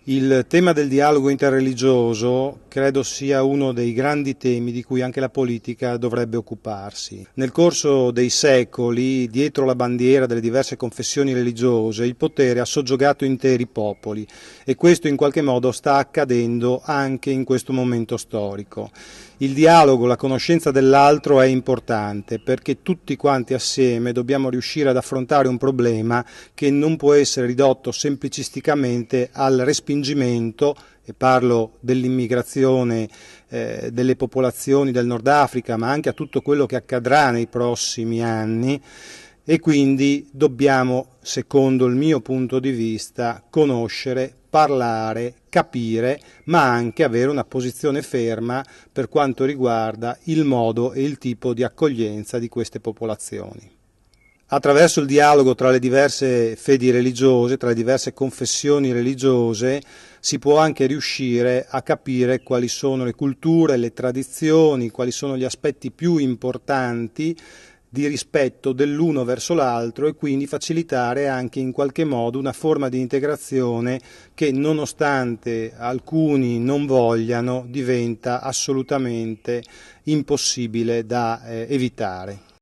Il tema del dialogo interreligioso credo sia uno dei grandi temi di cui anche la politica dovrebbe occuparsi. Nel corso dei secoli, dietro la bandiera delle diverse confessioni religiose, il potere ha soggiogato interi popoli e questo in qualche modo sta accadendo anche in questo momento storico. Il dialogo, la conoscenza dell'altro è importante perché tutti quanti assieme dobbiamo riuscire ad affrontare un problema che non può essere ridotto semplicisticamente al respingimento, e parlo dell'immigrazione delle popolazioni del Nord Africa, ma anche a tutto quello che accadrà nei prossimi anni, e quindi dobbiamo, secondo il mio punto di vista, conoscere, parlare, capire, ma anche avere una posizione ferma per quanto riguarda il modo e il tipo di accoglienza di queste popolazioni. Attraverso il dialogo tra le diverse fedi religiose, tra le diverse confessioni religiose, si può anche riuscire a capire quali sono le culture, le tradizioni, quali sono gli aspetti più importanti di rispetto dell'uno verso l'altro e quindi facilitare anche in qualche modo una forma di integrazione che, nonostante alcuni non vogliano, diventa assolutamente impossibile da evitare.